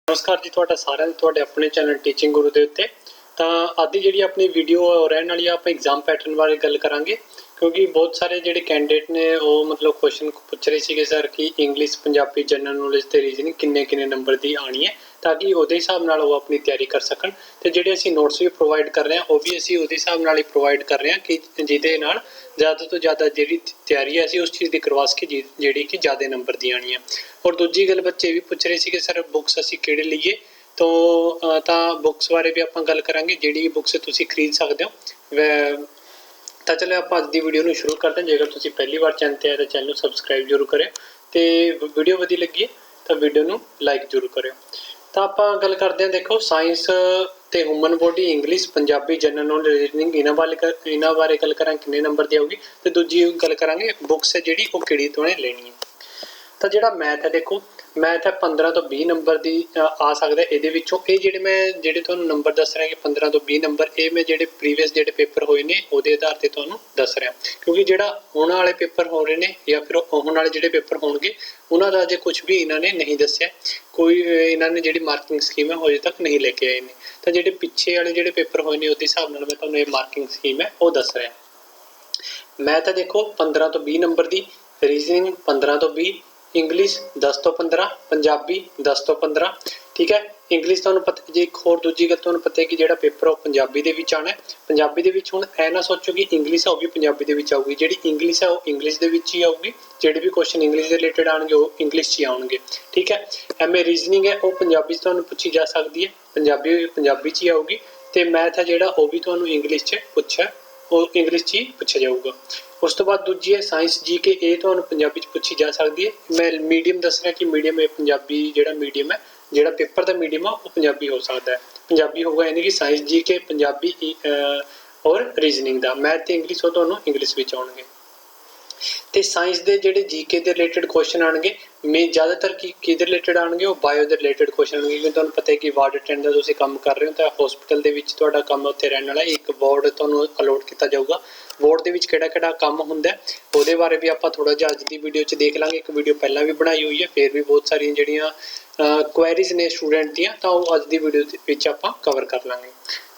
नमस्कार जी, तुहाडा सारिਆਂ ਦਾ ਤੁਹਾਡੇ ਆਪਣੇ ਚੈਨਲ ਟੀਚਿੰਗ ਗੁਰੂ ਦੇ ਉੱਤੇ। ਤਾਂ ਅੱਜ ਦੀ ਜਿਹੜੀ ਆਪਣੀ ਵੀਡੀਓ ਰਹਿਣ ਵਾਲੀ ਆ, ਆਪਾਂ ਐਗਜ਼ਾਮ ਪੈਟਰਨ ਬਾਰੇ ਗੱਲ ਕਰਾਂਗੇ ਕਿਉਂਕਿ ਬਹੁਤ ਸਾਰੇ ਜਿਹੜੇ ਕੈਂਡੀਡੇਟ ਨੇ ਉਹ ਮਤਲਬ ਕੁਐਸਚਨ ਪੁੱਛ ਰਹੇ ਸੀਗੇ ਸਰ ਕਿ ਇੰਗਲਿਸ਼, ਪੰਜਾਬੀ, ਜਨਰਲ ਨੌਲੇਜ ਤੇ ਰੀਜ਼ਨਿੰਗ ਕਿੰਨੇ ਨੰਬਰ ਦੀ ਆਣੀ ਹੈ ਤਾਂ ਕਿ ਉਹਦੇ ਹਿਸਾਬ ਨਾਲ ਉਹ ਆਪਣੀ ਤਿਆਰੀ ਕਰ ਸਕਣ। ਤੇ ਜਿਹੜੇ ਅਸੀਂ ਨੋਟਸ ਵੀ ਪ੍ਰੋਵਾਈਡ ਕਰ ਰਹੇ ਹਾਂ ਉਹ ਵੀ ਅਸੀਂ ਉਹਦੇ ਹਿਸਾਬ ਨਾਲ ਹੀ ਪ੍ਰੋਵਾਈਡ ਕਰ ਰਹੇ ਹਾਂ ਕਿ ਜਿਹਦੇ ਨਾਲ ज़्यादा तो ज़्यादा जी तैयारी है असी उस चीज़ की करवा सके जी कि ज़्यादा नंबर दी आनी है। और दूजी गल बच्चे भी पूछ रहे थे कि सर बुक्स असी किहड़े लईए, तो बुक्स बारे भी आपां गल करांगे जिहड़ी बुक्स तुसीं खरीद सकदे हो। तो चलो आप अज की वीडियो नूं शुरू करते हैं। जेकर तुसीं पहली बार चैनल ते आए तो चैनल नूं सबसक्राइब जरूर करें तो वीडियो वधी लगी तो वीडियो नूं लाइक जरूर करें। तो आप गल करते हैं, देखो साइंस ते human body, English, Punjabi, general knowledge, reasoning इन्हां बारे गल करांगे किन्ने नंबर दी आऊगी। तो दूजी गल करांगे बुक्स है जिहड़ी ओह किहड़ी तुहां ने लेनी है। तो जिहड़ा मैथ है, देखो मैथ है 15 तो 20 नंबर दी आ सकदा है। इहदे विचों ये जिहड़े तुहानूं नंबर दस रहा कि 15 तो 20 नंबर ये मैं जिहड़े प्रीवियस जिहड़े पेपर होए ने उहदे आधार ते तुहानूं दस रहा क्योंकि जिहड़ा आउण वाले पेपर हो रहे ने या फिर आउण वाले जिहड़े पेपर होणगे उन्हां दा अजे कुछ भी इन्हां ने नहीं दस्सिया, कोई इन्हां ने जिहड़ी मार्किंग स्कीम है अजे तक नहीं लेके आए ने। तो जिहड़े पिछे वाले जिहड़े पेपर होए ने उहदे हिसाब नाल मैं तुहानूं ये मार्किंग स्कीम है वो दस रहा। मैथ है देखो 15 तो 20 नंबर दी, रीजनिंग 15 तो 20, इंग्लिश 10 तो 15, पंजाबी 10 तो 15। ठीक है, इंग्लिश तुहानूं पता जी। एक होर दूजी गल तुहानूं पता है कि जिहड़ा पेपर है पंजाबी दे विच आना है। पंजाबी दे विच हुण ऐ ना सोचो कि इंग्लिश है वो भी पंजाबी दे विच आऊगी। जिहड़ी इंग्लिश है वो इंग्लिश दे विच ही आऊगी, जिहड़े भी क्वेश्चन इंग्लिश दे रिलेटेड आउणगे वो इंग्लिश च ही आउणगे। ठीक है, एम ए रीजनिंग है वो पंजाबी च तुहानूं पुछी जा सकदी है, पंजाबी च ही आऊगी। ते मैथ है जिहड़ा वो भी तुहानूं इंग्लिश च पुछिਆ वो इंग्लिश च ही पुछਿਆ जाऊगा। उस तो बाद दूजी है साइंस जी के, ये तुहानूं पंजाबी च पुछी जा सकदी है। मैं मीडियम दस रहा कि मीडियम पंजाबी जिहड़ा मीडियम है, जिहड़ा पेपर दा मीडियम है वो पंजाबी हो सकता है। पंजाबी होगा यानी कि साइंस जी के पंजाबी और रीजनिंग दा। मैथ ते इंग्लिश वो तुहानूं इंग्लिश विच आउणगे। तो साइंस के जोड़े जीके के रिलेटेड क्वेश्चन आएंगे मैं ज़्यादातर कि रिलेटेड आएंगे वो बायो के रिलेटेड क्वेश्चन आएंगे क्योंकि तुहानूं पता है कि वार्ड अटेंड का तुसीं काम कर रहे हो तो हॉस्पिटल के विच तुहाडा काम उत्थे रहने वाला एक बोर्ड तुहानूं अलॉट किया जाऊगा। बोर्ड के विच किहड़ा काम हुंदा है उहदे बारे भी आपां थोड़ा जिहा अज की वीडियो च देख लांगे। एक वीडियो पहलां भी बनाई हुई है, फिर भी बहुत सारियां जिहड़ियां क्वेरीज ने स्टूडेंट दियां तो अज की वीडियो विच आपां कवर कर लांगे।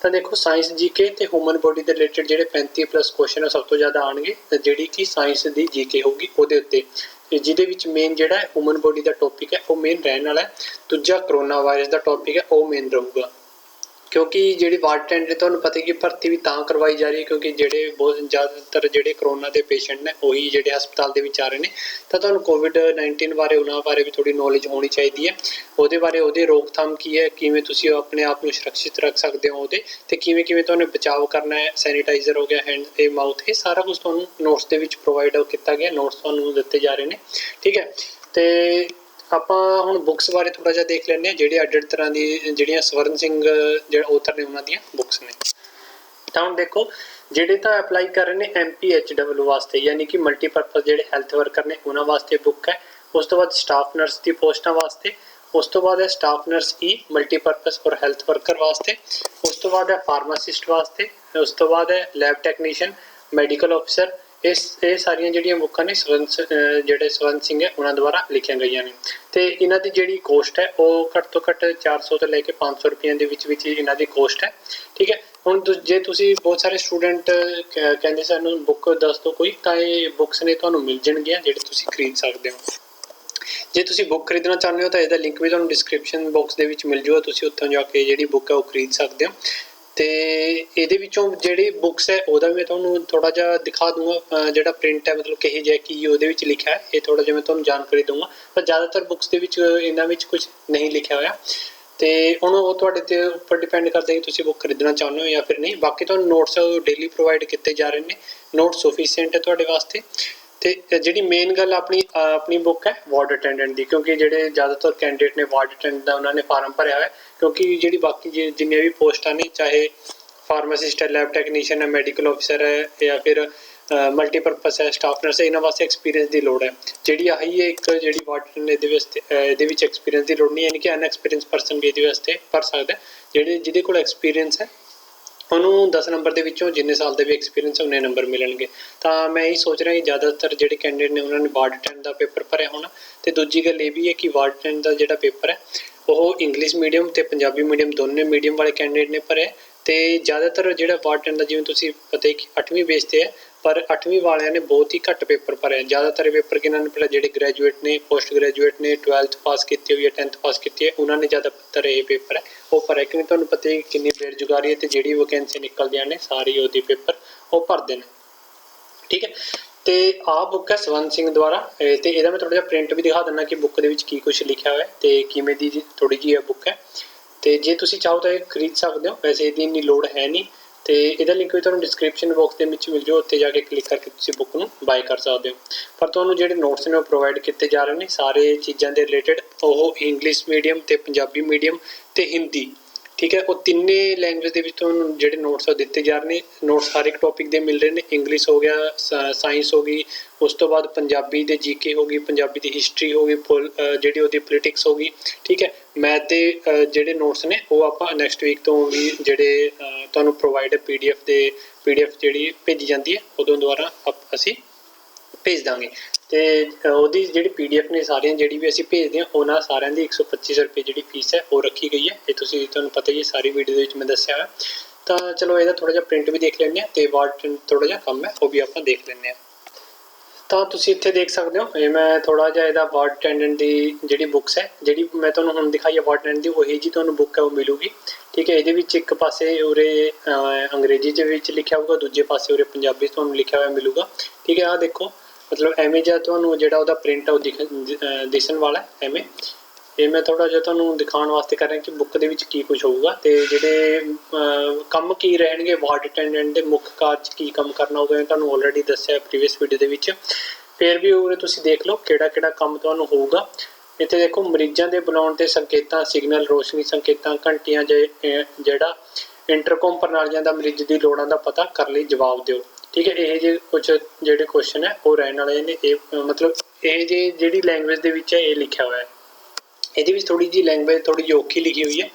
तो देखो साइंस जी के ते ह्यूमन बॉडी के रिलेटेड जो 35+ क्वेश्चन सब तो ज़्यादा आएंगे जी कि साइंस की जी के होगी वो जिहदे विच मेन जिहड़ा ह्यूमन बॉडी का टॉपिक है वो मेन रहने वाला है। दूजा कोरोना वायरस का टॉपिक है वो मेन रहूगा क्योंकि जिहड़ी वार्ड अटेंडेंट तुहानूं पता है कि भर्ती भी तां करवाई जा रही है क्योंकि जिहड़े बहुत ज़्यादातर जिहड़े कोरोना के पेशेंट ने वही जिहड़े हस्पताल दे विच आ रहे ने। तो तुहानूं कोविड-19 बारे उन्हां बारे भी थोड़ी नॉलेज होनी चाहिए है। उहदे बारे उहदी रोकथाम की है, किवें तुसीं अपने आप नूं सुरक्षित रख सकदे हो उहदे ते किवें तुहानूं बचाव करना है। सैनिटाइजर हो गया, हैंड ते माउथ, ये सारा कुछ तुहानूं नोट्स दे विच प्रोवाइड किया गया, नोट्स तुहानूं दित्ते जा रहे हैं। ठीक है, तो ਆਪਾਂ ਹੁਣ बुक्स बारे थोड़ा जिहा देख लैंदे ਜਿਹੜੇ ਅੱਡ तरह की ਜਿਹੜੀਆਂ ਸਵਰਨ ਸਿੰਘ ਜਿਹੜੇ ऑथर ने उन्हां ਦੀਆਂ बुक्स ने। ਤਾਂ ਹੁਣ देखो ਜਿਹੜੇ ਤਾਂ अप्लाई कर रहे हैं MPHW वास्ते यानी कि मल्टीपर्पज़ ਜਿਹੜੇ हैल्थ वर्कर ने उन्हां वास्ते बुक है। उस तो बाद स्टाफ नर्स की पोस्टां वास्ते, उस तो बाद है स्टाफ नर्स ई मल्टीपर्पज़ और हैल्थ वर्कर वास्ते, उस तो बाद है फार्मासिस्ट वास्ते, उस तो बाद है लैब टैक्नीशियन, मैडिकल ऑफिसर। ये सारियां जिहड़ियां बुकां ने जिहड़े स्वर्ण सिंह है उन्हां द्वारा लिखियां गईयां ने। ते इन्हां दी जिहड़ी कोस्ट है वो घट तो घट 400 तो लैके 500 रुपये दे विच इन्हां दी कोस्ट है। ठीक है, हुण जे तुसीं बहुत सारे स्टूडेंट कहंदे सानूं बुक दस दो कोई, तां ये बुक्स ने तुहानूं मिल जाणगीआं जिहड़े तुसीं खरीद सकदे हो। जे तुसीं बुक खरीदना चाहुंदे हो तो इसदा लिंक भी तुहानूं डिस्क्रिप्शन बॉक्स दे विच मिल जूगा, तुसीं उत्थों जाके जिहड़ी बुक है वो खरीद सकदे हो। तो ये जिहड़ी बुक्स है वह मैं तुहानूं थोड़ा जिहा दिखा दूँगा, जिहड़ा प्रिंट है मतलब किहो जिहा की उहदे विच लिखिआ है ये थोड़ा जिहा मैं तुहानूं जानकारी दूँगा। पर ज़्यादातर बुक्स दे विच इन्हां विच कुछ नहीं लिखिआ होया तो हुण वो तुहाडे ते उपर डिपेंड करदा कि तुसीं बुक खरीदना चाहुंदे हो या फिर नहीं। बाकी तुहानूं नोट्स डेली प्रोवाइड किए जा रहे हैं, नोट्स सफिशिएंट है तुहाडे वास्ते। तो जी मेन गल अपनी बुक है वार्ड अटेंडेंट की क्योंकि जोड़े ज़्यादातर कैंडिडेट ने वार्ड अटेंडेंट का उन्होंने फार्म भरया है क्योंकि जी बाकी जिन्हें भी पोस्टां ने चाहे फार्मासिस्ट है, लैब टैक्नीशियन है, मैडिकल ऑफिसर है या फिर मल्टीपर्पज़ है, स्टाफ नर्स है, इन्होंने वास्ते एक्सपीरियंस की लड़ है। जी आई है एक जी वार्ड अटेंडेंट ये एक्सपीरियंस की लड़ नहीं यानी कि अनएक्सपीरियंस परसन भी ये भर सकता है। जिहदे कोल एक्सपीरियंस है उन्होंने 10 नंबर के विचों जिन्ने साल के भी एक्सपीरियंस उन्ने नंबर मिलणगे। तो मैं यही सोच रहा कि ज़्यादातर जो कैंडिडेट ने उन्होंने वार्ड अटेंडेंट का पेपर भरिया होना। तो दूजी गल ये भी है कि वार्ड अटेंडेंट का जोड़ा पेपर है ਉਹ ਇੰਗਲਿਸ਼ ਮੀਡੀਅਮ ਤੇ ਪੰਜਾਬੀ ਮੀਡੀਅਮ ਦੋਨੇ ਮੀਡੀਅਮ ਵਾਲੇ ਕੈਂਡੀਡੇਟ ਨੇ ਭਰਿਆ। ਤੇ ਜ਼ਿਆਦਾਤਰ ਜਿਹੜਾ ਪਾਰਟ ਟਾਈਮ ਦਾ ਜਿਵੇਂ ਤੁਸੀਂ ਪਤਾ ਹੀ 8ਵੀਂ ਬੇਸ ਤੇ ਹੈ, ਪਰ 8ਵੀਂ ਵਾਲਿਆਂ ਨੇ ਬਹੁਤ ਹੀ ਘੱਟ ਪੇਪਰ ਭਰੇ। ਜ਼ਿਆਦਾਤਰ ਪੇਪਰ ਕਿਹਨਾਂ ਨੇ ਭਰਿਆ, ਜਿਹੜੇ ਗ੍ਰੈਜੂਏਟ ਨੇ, ਪੋਸਟ ਗ੍ਰੈਜੂਏਟ ਨੇ, 12th ਪਾਸ ਕੀਤੀ ਹੋਈ ਹੈ, 10th ਪਾਸ ਕੀਤੀ ਹੈ, ਉਹਨਾਂ ਨੇ ਜ਼ਿਆਦਾਤਰ ਇਹ ਪੇਪਰ ਹੈ ਉਹ ਭਰਿਆ। ਕਿਉਂਕਿ ਤੁਹਾਨੂੰ ਪਤਾ ਹੀ ਕਿੰਨੀ ਬੇਰੁਜ਼ਗਾਰੀ ਹੈ ਤੇ ਜਿਹੜੀ ਵੈਕੈਂਸੀ ਨਿਕਲਦੀਆਂ ਨੇ ਸਾਰੀ ਉਹਦੀ ਪੇਪਰ ਉਹ ਭਰਦੇ ਨੇ। ਠੀਕ ਹੈ, ਤੇ ਆਹ ਬੁੱਕ ਹੈ ਸਵੰਤ ਸਿੰਘ ਦੁਆਰਾ, ਤੇ ਇਹਦਾ ਮੈਂ ਥੋੜਾ ਜਿਹਾ ਪ੍ਰਿੰਟ ਵੀ ਦਿਖਾ ਦਿੰਦਾ ਕਿ ਬੁੱਕ ਦੇ ਵਿੱਚ ਕੀ ਕੁਝ ਲਿਖਿਆ ਹੋਇਆ ਤੇ ਕਿਵੇਂ ਦੀ ਥੋੜੀ ਜਿਹੀ ਇਹ ਬੁੱਕ ਹੈ। ਤੇ ਜੇ ਤੁਸੀਂ ਚਾਹੋ ਤਾਂ ਇਹ ਖਰੀਦ ਸਕਦੇ ਹੋ, ਵੈਸੇ ਇਹਦੀ ਇੰਨੀ ਲੋੜ ਹੈ ਨਹੀਂ। ਤੇ ਇਹਦਾ ਲਿੰਕ ਵੀ ਤੁਹਾਨੂੰ ਡਿਸਕ੍ਰਿਪਸ਼ਨ ਬਾਕਸ ਦੇ ਵਿੱਚ ਮਿਲ ਜਾਓ, ਉੱਥੇ ਜਾ ਕੇ ਕਲਿੱਕ ਕਰਕੇ ਤੁਸੀਂ ਬੁੱਕ ਨੂੰ ਬਾਏ ਕਰ ਸਕਦੇ ਹੋ। ਪਰ ਤੁਹਾਨੂੰ ਜਿਹੜੇ ਨੋਟਸ ਨੇ ਉਹ ਪ੍ਰੋਵਾਈਡ ਕੀਤੇ ਜਾ ਰਹੇ ਨੇ ਸਾਰੇ ਚੀਜ਼ਾਂ ਦੇ ਰਿਲੇਟਡ, ਉਹ ਇੰਗਲਿਸ਼ ਮੀਡੀਅਮ ਤੇ ਪੰਜਾਬੀ ਮੀਡੀਅਮ ਤੇ ਹਿੰਦੀ। ਠੀਕ ਹੈ, ਉਹ ਤਿੰਨੇ ਲੈਂਗੁਏਜ ਦੇ ਵਿੱਚ ਤੁਹਾਨੂੰ ਜਿਹੜੇ ਨੋਟਸ ਉਹ ਦਿੱਤੇ ਜਾ ਰਹੇ ਨੇ। ਨੋਟਸ ਹਰ ਇੱਕ ਟੌਪਿਕ ਦੇ ਮਿਲ ਰਹੇ ਨੇ। ਇੰਗਲਿਸ਼ ਹੋ ਗਿਆ, ਸਾਇੰਸ ਹੋ ਗਈ, ਉਸ ਤੋਂ ਬਾਅਦ ਪੰਜਾਬੀ ਦੇ ਜੀਕੇ ਹੋ ਗਈ, ਪੰਜਾਬੀ ਦੀ ਹਿਸਟਰੀ ਹੋ ਗਈ, ਜਿਹੜੀ ਉਹਦੀ ਪੋਲੀਟਿਕਸ ਹੋ ਗਈ। ਠੀਕ ਹੈ, ਮੈਥ ਦੇ ਜਿਹੜੇ ਨੋਟਸ ਨੇ ਉਹ ਆਪਾਂ ਨੈਕਸਟ ਵੀਕ ਤੋਂ ਵੀ ਜਿਹੜੇ ਤੁਹਾਨੂੰ ਪ੍ਰੋਵਾਈਡ PDF ਜਿਹੜੀ ਭੇਜੀ ਜਾਂਦੀ ਹੈ ਉਦੋਂ ਦੁਆਰਾ ਅਸੀਂ ਭੇਜ ਦਾਂਗੇ। ਤੇ ਉਹਦੀ ਜਿਹੜੀ PDF ਨੇ ਸਾਰੀਆਂ ਜਿਹੜੀ ਵੀ ਅਸੀਂ ਭੇਜਦੇ ਹਾਂ ਉਹਨਾਂ ਸਾਰਿਆਂ ਦੀ 125 ਰੁਪਏ ਜਿਹੜੀ ਫੀਸ ਹੈ ਉਹ ਰੱਖੀ ਗਈ ਹੈ। ਇਹ ਤੁਸੀਂ ਤੁਹਾਨੂੰ ਪਤਾ ਹੀ ਹੈ, ਸਾਰੀ ਵੀਡੀਓ ਦੇ ਵਿੱਚ ਮੈਂ ਦੱਸਿਆ ਹੈ। ਤਾਂ ਚਲੋ ਇਹਦਾ ਥੋੜਾ ਜਿਹਾ ਪ੍ਰਿੰਟ ਵੀ ਦੇਖ ਲੈਂਦੇ ਹਾਂ ਤੇ ਵਰਡ ਥੋੜਾ ਜਿਹਾ ਕੰਮ ਹੈ ਉਹ ਵੀ ਆਪਾਂ ਦੇਖ ਲੈਂਦੇ ਹਾਂ। ਤਾਂ ਤੁਸੀਂ ਇੱਥੇ ਦੇਖ ਸਕਦੇ ਹੋ, ਇਹ ਮੈਂ ਥੋੜਾ ਜਿਹਾ ਇਹਦਾ ਵਰਡ ਅਟੈਂਡੈਂਟ ਦੀ ਜਿਹੜੀ ਬੁੱਕਸ ਹੈ, ਜਿਹੜੀ ਮੈਂ ਤੁਹਾਨੂੰ ਹੁਣ ਦਿਖਾਈ ਹੈ ਵਰਡ ਅਟੈਂਡੈਂਟ ਦੀ, ਉਹੀ ਜੀ ਤੁਹਾਨੂੰ ਬੁੱਕ ਹੈ ਉਹ ਮਿਲੂਗੀ। ਠੀਕ ਹੈ, ਇਹਦੇ ਵਿੱਚ ਇੱਕ ਪਾਸੇ ਉਰੇ ਅੰਗਰੇਜ਼ੀ ਦੇ ਵਿੱਚ ਲਿਖਿਆ ਹੋਊਗਾ, ਦੂਜੇ ਪਾਸੇ ਉਰੇ ਪੰਜਾਬੀ ਤੁਹਾਨੂੰ ਲਿਖਿਆ ਹੋਇਆ ਮਿਲੂਗਾ। ਠੀਕ ਹੈ, ਆਹ ਦੇਖੋ, ਮਤਲਬ ਐਵੇਂ ਜਿਹਾ ਤੁਹਾਨੂੰ ਜਿਹੜਾ ਉਹਦਾ ਪ੍ਰਿੰਟ ਹੈ ਉਹ ਦਿਸਣ ਵਾਲਾ ਐਵੇਂ। ਇਹ ਮੈਂ ਥੋੜਾ ਜਿਹਾ ਤੁਹਾਨੂੰ ਦਿਖਾਉਣ ਵਾਸਤੇ ਕਰ ਰਿਹਾ ਕਿ ਬੁੱਕ ਦੇ ਵਿੱਚ ਕੀ ਕੁਝ ਹੋਊਗਾ ਤੇ ਜਿਹੜੇ ਕੰਮ ਕੀ ਰਹਿਣਗੇ ਵਾਰਡ ਅਟੈਂਡੈਂਟ ਦੇ, ਮੁੱਖ ਕਾਰਜ ਕੀ ਕੰਮ ਕਰਨਾ ਹੋਊਗਾ, ਤੁਹਾਨੂੰ ਆਲਰੇਡੀ ਦੱਸਿਆ ਪ੍ਰੀਵੀਅਸ ਵੀਡੀਓ ਦੇ ਵਿੱਚ। ਫਿਰ ਵੀ ਉਰੇ ਤੁਸੀਂ ਦੇਖ ਲਓ ਕਿਹੜਾ ਕਿਹੜਾ ਕੰਮ ਤੁਹਾਨੂੰ ਹੋਊਗਾ। ਇੱਥੇ ਦੇਖੋ, ਮਰੀਜ਼ਾਂ ਦੇ ਬੁਲਾਉਣ ਤੇ ਸੰਕੇਤਾਂ, ਸਿਗਨਲ, ਰੋਸ਼ਨੀ ਸੰਕੇਤਾਂ, ਘੰਟੀਆਂ, ਜਿਹੜਾ ਇੰਟਰਕੋਮ ਪ੍ਰਣਾਲੀਆਂ ਦਾ ਮਰੀਜ਼ ਦੀ ਲੋੜਾਂ ਦਾ ਪਤਾ ਕਰਨ ਲਈ ਜਵਾਬ ਦਿਓ। ਠੀਕ ਹੈ, ਇਹ ਜਿਹੇ ਕੁਝ ਜਿਹੜੇ ਕੁਐਸਚਨ ਹੈ ਉਹ ਰਹਿਣ ਵਾਲੇ ਨੇ। ਇਹ ਮਤਲਬ ਇਹ ਜਿਹੜੀ ਲੈਂਗੁਏਜ ਦੇ ਵਿੱਚ ਹੈ ਇਹ ਲਿਖਿਆ ਹੋਇਆ ਹੈ। ਇਹਦੇ ਵਿੱਚ ਥੋੜੀ ਜਿਹੀ ਲੈਂਗੁਏਜ ਥੋੜੀ ਜਿਹੀ ਔਖੀ ਲਿਖੀ ਹੋਈ ਹੈ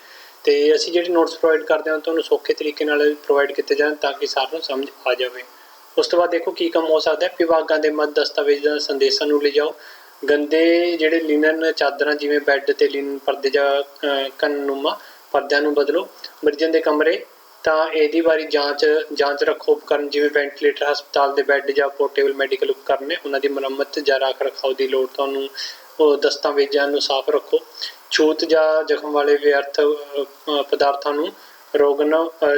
ਤੇ ਅਸੀਂ ਜਿਹੜੇ ਨੋਟਸ ਪ੍ਰੋਵਾਈਡ ਕਰਦੇ ਹਾਂ ਤੁਹਾਨੂੰ ਸੌਖੇ ਤਰੀਕੇ ਨਾਲ ਪ੍ਰੋਵਾਈਡ ਕੀਤੇ ਜਾਣ ਤਾਂ ਕਿ ਸਾਰਿਆਂ ਨੂੰ ਸਮਝ ਆ ਜਾਵੇ। ਉਸ ਤੋਂ ਬਾਅਦ ਦੇਖੋ ਕੀ ਕੰਮ ਹੋ ਸਕਦਾ ਹੈ। ਵਿਭਾਗਾਂ ਦੇ ਮੱਧ ਦਸਤਾਵੇਜ਼ਾਂ ਸੰਦੇਸ਼ਾਂ ਨੂੰ ਲਿਜਾਓ। ਗੰਦੇ ਜਿਹੜੇ ਲਿਨਨ ਚਾਦਰਾਂ ਜਿਵੇਂ ਬੈੱਡ ਤੇ ਲਿਨਨ ਪਰਦੇ ਜਾਂ ਕਨਨੁਮਾ ਪਰਦਿਆਂ ਨੂੰ ਬਦਲੋ। ਮਰੀਜ਼ਾਂ ਦੇ ਕਮਰੇ ਤਾਂ ਇਹਦੀ ਵਾਰੀ ਜਾਂਚ ਰੱਖੋ। ਉਪਕਰਨ ਜਿਵੇਂ ਵੈਂਟੀਲੇਟਰ, ਹਸਪਤਾਲ ਦੇ ਬੈੱਡ ਜਾਂ ਪੋਰਟੇਬਲ ਮੈਡੀਕਲ ਉਪਕਰਨ ਨੇ ਉਹਨਾਂ ਦੀ ਮੁਰੰਮਤ ਜਾਂ ਰੱਖ ਰਖਾਓ ਦੀ ਲੋੜ ਤੁਹਾਨੂੰ। ਉਹ ਦਸਤਾਵੇਜ਼ਾਂ ਨੂੰ ਸਾਫ਼ ਰੱਖੋ। ਛੂਤ ਜਾਂ ਜ਼ਖਮ ਵਾਲੇ ਵਿਅਰਥ ਪਦਾਰਥਾਂ ਨੂੰ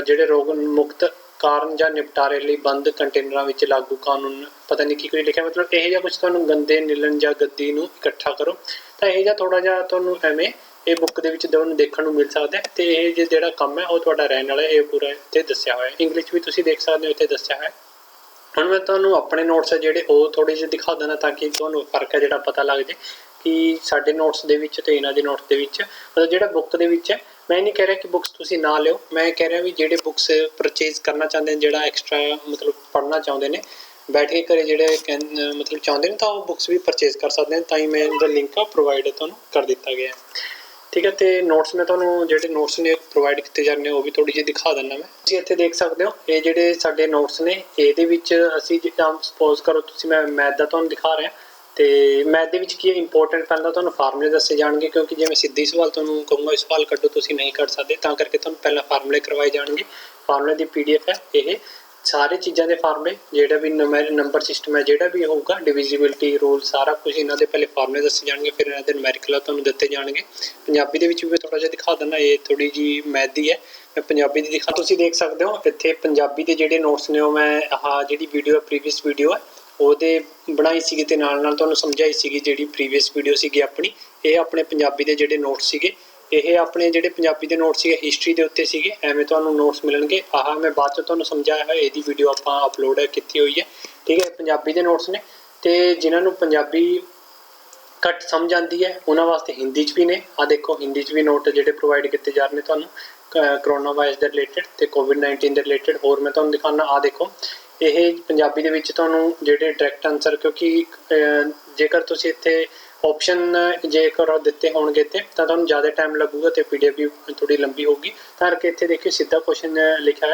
ਜਿਹੜੇ ਰੋਗ ਮੁਕਤ ਕਾਰਨ ਜਾਂ ਨਿਪਟਾਰੇ ਲਈ ਬੰਦ ਕੰਟੇਨਰਾਂ ਵਿੱਚ ਲਾਗੂ ਕਾਨੂੰਨ, ਪਤਾ ਨਹੀਂ ਕੀ ਕੁਝ ਲਿਖਿਆ, ਮਤਲਬ ਇਹ ਜਿਹਾ ਕੁਝ ਤੁਹਾਨੂੰ ਗੰਦੇ ਨਿਲਣ ਜਾਂ ਗੱਦੀ ਨੂੰ ਇਕੱਠਾ ਕਰੋ। ਤਾਂ ਇਹ ਜਿਹਾ ਥੋੜਾ ਜਿਹਾ ਤੁਹਾਨੂੰ ਐਵੇਂ ਇਹ ਬੁੱਕ ਦੇ ਵਿੱਚ ਤੁਹਾਨੂੰ ਦੇਖਣ ਨੂੰ ਮਿਲ ਸਕਦਾ ਹੈ। ਤੇ ਇਹ ਜਿਹੜਾ ਕੰਮ ਹੈ ਉਹ ਤੁਹਾਡਾ ਰਹਿਣ ਵਾਲਾ ਇਹ ਪੂਰਾ ਇੱਥੇ ਦੱਸਿਆ ਹੋਇਆ। ਇੰਗਲਿਸ਼ ਵੀ ਤੁਸੀਂ ਦੇਖ ਸਕਦੇ ਹੋ ਇੱਥੇ ਦੱਸਿਆ ਹੋਇਆ। ਹੁਣ ਮੈਂ ਤੁਹਾਨੂੰ ਆਪਣੇ ਨੋਟਸ ਹੈ ਜਿਹੜੇ ਉਹ ਥੋੜੇ ਜਿਹੇ ਦਿਖਾ ਦੇਣਾ ਤਾਂ ਕਿ ਤੁਹਾਨੂੰ ਫਰਕ ਹੈ ਜਿਹੜਾ ਪਤਾ ਲੱਗ ਜੇ ਕਿ ਸਾਡੇ ਨੋਟਸ ਦੇ ਵਿੱਚ ਤੇ ਇਹਨਾਂ ਦੇ ਨੋਟਸ ਦੇ ਵਿੱਚ, ਮਤਲਬ ਜਿਹੜਾ ਬੁੱਕ ਦੇ ਵਿੱਚ ਹੈ। ਮੈਂ ਨਹੀਂ ਕਹਿ ਰਿਹਾ ਕਿ ਬੁੱਕਸ ਤੁਸੀਂ ਨਾ ਲਿਓ, ਮੈਂ ਕਹਿ ਰਿਹਾ ਵੀ ਜਿਹੜੇ ਬੁੱਕਸ ਪਰਚੇਜ਼ ਕਰਨਾ ਚਾਹੁੰਦੇ ਨੇ, ਜਿਹੜਾ ਐਕਸਟਰਾ ਮਤਲਬ ਪੜ੍ਹਨਾ ਚਾਹੁੰਦੇ ਨੇ ਬੈਠ ਕੇ ਘਰੇ, ਜਿਹੜੇ ਮਤਲਬ ਚਾਹੁੰਦੇ ਨੇ ਤਾਂ ਉਹ ਬੁੱਕਸ ਵੀ ਪਰਚੇਜ਼ ਕਰ ਸਕਦੇ ਨੇ। ਤਾਂ ਹੀ ਮੈਂ ਇਹਦਾ ਲਿੰਕ ਪ੍ਰੋਵਾਈਡ ਤੁਹਾਨੂੰ ਕਰ ਦਿੱਤਾ ਗਿਆ। ਠੀਕ ਹੈ, ਤੇ ਨੋਟਸ ਮੈਂ ਤੁਹਾਨੂੰ ਜਿਹੜੇ ਨੋਟਸ ਨੇ ਪ੍ਰੋਵਾਈਡ ਕੀਤੇ ਜਾਂਦੇ ਨੇ ਉਹ ਵੀ ਥੋੜੀ ਜਿਹੀ ਦਿਖਾ ਦਿੰਦਾ ਮੈਂ। ਤੁਸੀਂ ਇੱਥੇ ਦੇਖ ਸਕਦੇ ਹੋ ਇਹ ਜਿਹੜੇ ਸਾਡੇ ਨੋਟਸ ਨੇ ਇਹਦੇ ਵਿੱਚ ਅਸੀਂ ਜਿੱਦਾਂ ਸਪੋਜ਼ ਕਰੋ ਤੁਸੀਂ, ਮੈਂ ਮੈਥ ਦਾ ਤੁਹਾਨੂੰ ਦਿਖਾ ਰਿਹਾ ਤੇ ਮੈਥ ਦੇ ਵਿੱਚ ਕੀ ਇੰਪੋਰਟੈਂਟ ਪਹਿਲਾਂ ਤੁਹਾਨੂੰ ਫਾਰਮੂਲੇ ਦੱਸੇ ਜਾਣਗੇ, ਕਿਉਂਕਿ ਜੇ ਮੈਂ ਸਿੱਧੀ ਸਵਾਲ ਤੁਹਾਨੂੰ ਕਹੂੰਗਾ ਇਹ ਸਵਾਲ ਕੱਢੋ ਤੁਸੀਂ ਨਹੀਂ ਕੱਢ ਸਕਦੇ, ਤਾਂ ਕਰਕੇ ਤੁਹਾਨੂੰ ਪਹਿਲਾਂ ਫਾਰਮੂਲੇ ਕਰਵਾਏ ਜਾਣਗੇ। ਫਾਰਮੂਲੇ ਦੀ PDF ਹੈ ਇਹ, ਸਾਰੇ ਚੀਜ਼ਾਂ ਦੇ ਫਾਰਮੂਲੇ, ਜਿਹੜਾ ਵੀ ਨੰਬਰ ਸਿਸਟਮ ਹੈ ਜਿਹੜਾ ਵੀ ਹੋਊਗਾ, ਡਿਵੀਜ਼ੀਬਿਲਟੀ ਰੂਲ, ਸਾਰਾ ਕੁਝ ਇਹਨਾਂ ਦੇ ਪਹਿਲੇ ਫਾਰਮੂਲੇ ਦੱਸੇ ਜਾਣਗੇ, ਫਿਰ ਇਹਨਾਂ ਦੇ ਨਿਊਮੈਰੀਕਲ ਤੁਹਾਨੂੰ ਦਿੱਤੇ ਜਾਣਗੇ। ਪੰਜਾਬੀ ਦੇ ਵਿੱਚ ਵੀ ਥੋੜਾ ਜਿਹਾ ਦਿਖਾ ਦਿੰਦਾ, ਇਹ ਥੋੜੀ ਜੀ ਮੈਥ ਦੀ ਹੈ, ਮੈਂ ਪੰਜਾਬੀ ਦੀ ਦਿਖਾ। ਤੁਸੀਂ ਦੇਖ ਸਕਦੇ ਹੋ ਇੱਥੇ ਪੰਜਾਬੀ ਦੇ ਜਿਹੜੇ ਨੋਟਸ ਨੇ ਉਹ ਮੈਂ ਆਹ ਜਿਹੜੀ ਵੀਡੀਓ ਹੈ ਪ੍ਰੀਵੀਅਸ ਵੀਡੀਓ ਹੈ ਉਹਦੇ ਬਣਾਈ ਸੀਗੀ ਤੇ ਨਾਲ ਨਾਲ ਤੁਹਾਨੂੰ ਸਮਝਾਈ ਸੀਗੀ। ਜਿਹੜੀ ਪ੍ਰੀਵੀਅਸ ਵੀਡੀਓ ਸੀਗੀ ਆਪਣੀ, ਇਹ ਆਪਣੇ ਪੰਜਾਬੀ ਦੇ ਜਿਹੜੇ ਨੋਟਸ ਸੀਗੇ, ਇਹ ਆਪਣੇ ਜਿਹੜੇ ਪੰਜਾਬੀ ਦੇ ਨੋਟਸ ਸੀਗੇ ਹਿਸਟਰੀ ਦੇ ਉੱਤੇ ਸੀਗੇ। ਐਵੇਂ ਤੁਹਾਨੂੰ ਨੋਟਸ ਮਿਲਣਗੇ। ਆਹ ਮੈਂ ਬਾਅਦ 'ਚ ਤੁਹਾਨੂੰ ਸਮਝਾਇਆ ਹੋਇਆ, ਇਹਦੀ ਵੀਡੀਓ ਆਪਾਂ ਅਪਲੋਡ ਕੀਤੀ ਹੋਈ ਹੈ। ਠੀਕ ਹੈ, ਪੰਜਾਬੀ ਦੇ ਨੋਟਸ ਨੇ ਤੇ ਜਿਨ੍ਹਾਂ ਨੂੰ ਪੰਜਾਬੀ ਘੱਟ ਸਮਝ ਆਉਂਦੀ ਹੈ ਉਹਨਾਂ ਵਾਸਤੇ ਹਿੰਦੀ 'ਚ ਵੀ ਨੇ। ਆਹ ਦੇਖੋ, ਹਿੰਦੀ 'ਚ ਵੀ ਨੋਟ ਜਿਹੜੇ ਪ੍ਰੋਵਾਈਡ ਕੀਤੇ ਜਾ ਰਹੇ ਨੇ ਤੁਹਾਨੂੰ ਕਰੋਨਾ ਵਾਇਰਸ ਦੇ ਰਿਲੇਟਡ ਤੇ COVID-19 ਦੇ ਰਿਲੇਟਡ। ਹੋਰ ਮੈਂ ਤੁਹਾਨੂੰ ਦਿਖਾਉਣਾ, ਆਹ ਦੇਖੋ ਇਹ ਪੰਜਾਬੀ ਦੇ ਵਿੱਚ ਤੁਹਾਨੂੰ ਜਿਹੜੇ ਡਾਇਰੈਕਟ ਆਨਸਰ, ਕਿਉਂਕਿ ਜੇਕਰ ਤੁਸੀਂ ਇੱਥੇ ਆਪਸ਼ਨ ਜੇਕਰ ਦਿੱਤੇ ਹੋਣਗੇ ਤੇ ਤਾਂ ਤੁਹਾਨੂੰ ਜ਼ਿਆਦਾ ਟਾਈਮ ਲੱਗੂਗਾ ਤੇ PDF ਵੀ ਥੋੜੀ ਲੰਬੀ ਹੋਊਗੀ, ਤਾਂ ਕਰਕੇ ਇੱਥੇ ਦੇਖਿਓ ਸਿੱਧਾ ਕੁਐਸਚਨ ਲਿਖਿਆ ਹੈ।